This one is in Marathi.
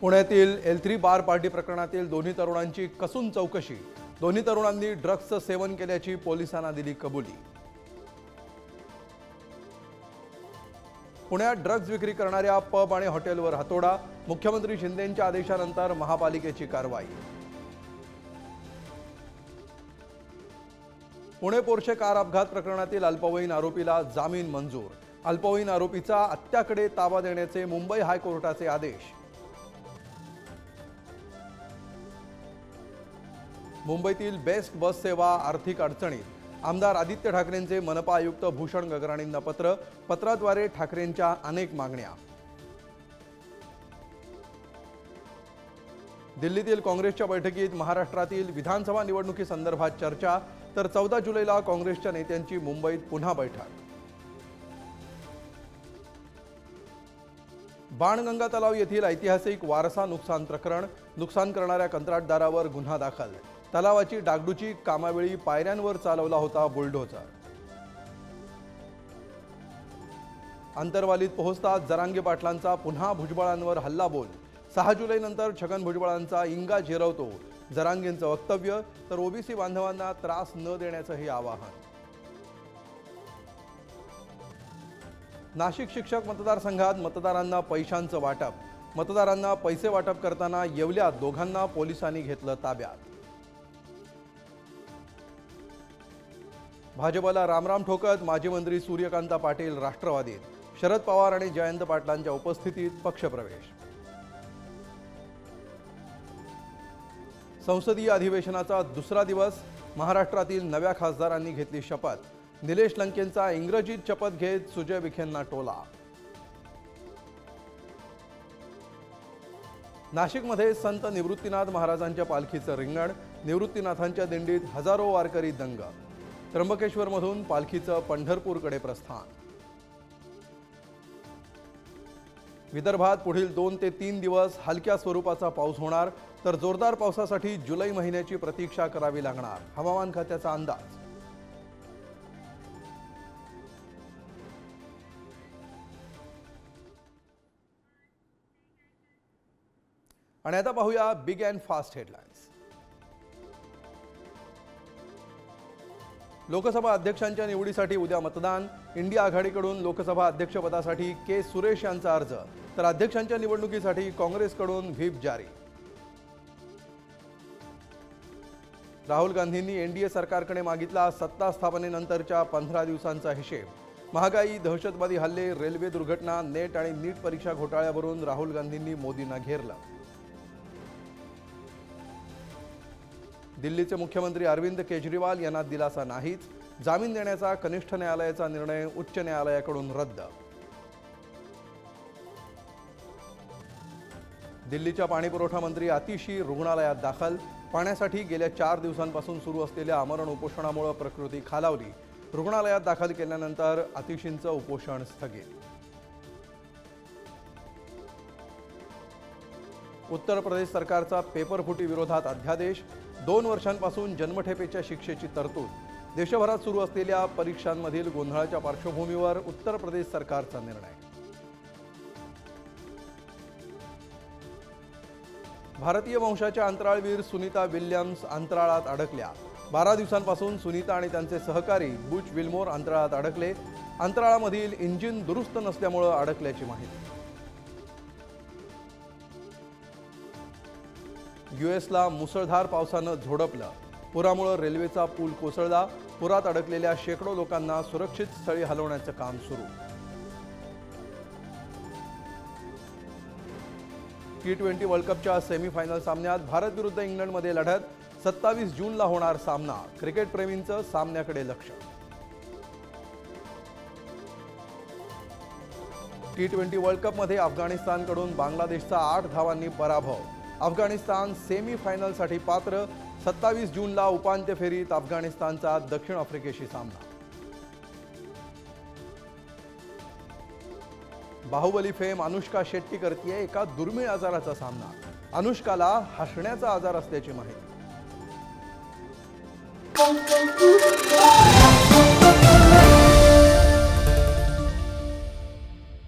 पुण्यातील L3 बार पार्टी प्रकरणातील दोन्ही तरुणांची कसून चौकशी। दोन्ही तरुणांनी ड्रग्सचं सेवन केल्याची पोलिसांना दिली कबुली। पुण्यात ड्रग्स विक्री करणाऱ्या पब आणि हॉटेलवर हातोडा। मुख्यमंत्री शिंदेंच्या आदेशानंतर महापालिकेची कारवाई। पुणे पोर्शे कार अपघात प्रकरणातील अल्पवयीन आरोपीला जामीन मंजूर। अल्पवयीन आरोपीचा आत्याकडे ताबा देण्याचे मुंबई हायकोर्टाचे आदेश। मुंबईतील बेस्ट बस सेवा आर्थिक अडचणीत। आमदार आदित्य ठाकरेंचे मनपा आयुक्त भूषण गगराणींना पत्र। पत्राद्वारे ठाकरेंच्या अनेक मागण्या। दिल्लीतील काँग्रेसच्या बैठकीत महाराष्ट्रातील विधानसभा निवडणुकीसंदर्भात चर्चा। तर 14 जुलैला काँग्रेसच्या नेत्यांची मुंबईत पुन्हा बैठक। बाणगंगा तलाव येथील ऐतिहासिक वारसा नुकसान प्रकरण। नुकसान करणाऱ्या कंत्राटदारावर गुन्हा दाखल। तलावाची डागडुजी कामावेळी पायऱ्यांवर चालवला होता बुलडोझर। अंतरवालीत पोहोचताच जरांगे पाटलांचा पुन्हा भुजबळांवर हल्लाबोल। 6 जुलैनंतर छगन भुजबळांचा इंगा झिरवतो जरांगेंचं वक्तव्य। तर ओबीसी बांधवांना त्रास न देण्याचंही आवाहन। नाशिक शिक्षक मतदारसंघात मतदारांना पैशांचं वाटप। मतदारांना पैसे वाटप करताना येवल्यात दोघांना पोलिसांनी घेतलं ताब्यात। भाजपला रामराम ठोकत माजी मंत्री सूर्यकांत पाटील राष्ट्रवादीत। शरद पवार आणि जयंत पाटलांच्या उपस्थितीत पक्षप्रवेश। संसदीय अधिवेशनाचा दुसरा दिवस। महाराष्ट्रातील नव्या खासदारांनी घेतली शपथ। निलेश लंकेंचा इंग्रजीत शपथ घेत सुजय विखेंना टोला। नाशिकमध्ये संत निवृत्तीनाथ महाराजांच्या पालखीचं रिंगण। निवृत्तीनाथांच्या दिंडीत हजारो वारकरी दंग। त्र्यंबकेश्वरमधून पालखीचं पंढरपूरकडे प्रस्थान। विदर्भात पुढील 2 ते 3 दिवस हलक्या स्वरूपाचा पाऊस होणार। तर जोरदार पावसासाठी जुलै महिन्याची प्रतीक्षा करावी लागणार हवामान खात्याचा अंदाज। आणि आता पाहूया big and fast headlines. Lok Sabha अध्यक्षांच्या निवडीसाठी उद्या मतदान। इंडिया आघाडीकडून लोकसभा अध्यक्षपदासाठी के सुरेश यांचा अर्ज। तर अध्यक्षांच्या निवडणुकीसाठी काँग्रेसकडून व्हीप जारी। राहुल गांधींनी एनडीए सरकारकडे मागितला सत्ता स्थापनेनंतरच्या 15 दिवसांचा हिशेब। महागाई, दहशतवादी हल्ले, रेल्वे दुर्घटना, नेट आणि नीट परीक्षा घोटाळ्यावरून राहुल गांधींनी मोदींना घेरलं। दिल्लीचे मुख्यमंत्री अरविंद केजरीवाल यांना दिलासा नाहीच। जामीन देण्याचा कनिष्ठ न्यायालयाचा निर्णय उच्च न्यायालयाकडून रद्द। दिल्लीच्या पाणीपुरवठा मंत्री आतिशी रुग्णालयात दाखल। पाण्यासाठी गेल्या 4 दिवसांपासून सुरू असलेल्या आमरण उपोषणामुळे प्रकृती खालावली। रुग्णालयात दाखल केल्यानंतर आतिशींचं उपोषण स्थगित। उत्तर प्रदेश सरकारचा पेपरफुटी विरोधात अध्यादेश। 2 वर्षांपासून जन्मठेपेच्या शिक्षेची तरतूद। देशभरात सुरू असलेल्या परीक्षांमधील गोंधळाच्या पार्श्वभूमीवर उत्तर प्रदेश सरकारचा निर्णय। भारतीय वंशाच्या अंतराळवीर सुनीता विल्यम्स अंतराळात अडकल्या। 12 दिवसांपासून सुनीता आणि त्यांचे सहकारी बुच विल्मोर अंतराळात अडकले। अंतराळामधील इंजिन दुरुस्त नसल्यामुळे अडकल्याची माहिती। यूएसला मुसळधार पावसानं झोडपलं। पुरामुळे रेल्वेचा पूल कोसळला। पुरात अडकलेल्या शेकडो लोकांना सुरक्षित स्थळी हलवण्याचं काम सुरू। T20 वर्ल्ड कपच्या सेमीफायनल सामन्यात भारत विरुद्ध इंग्लंडमध्ये लढत। 27 जूनला होणार सामना। क्रिकेट प्रेमींचं सामन्याकडे लक्ष। T20 वर्ल्ड कपमध्ये अफगाणिस्तानकडून बांगलादेशचा 8 धावांनी पराभव। अफगाणिस्तान सेमीफायनलसाठी पात्र। 27 जूनला उपांत्य फेरीत अफगाणिस्तानचा दक्षिण आफ्रिकेशी सामना। बाहुबली फेम अनुष्का शेट्टी करतीये एका दुर्मिळ आजाराचा सामना। अनुष्काला हसण्याचा आजार असल्याची माहिती।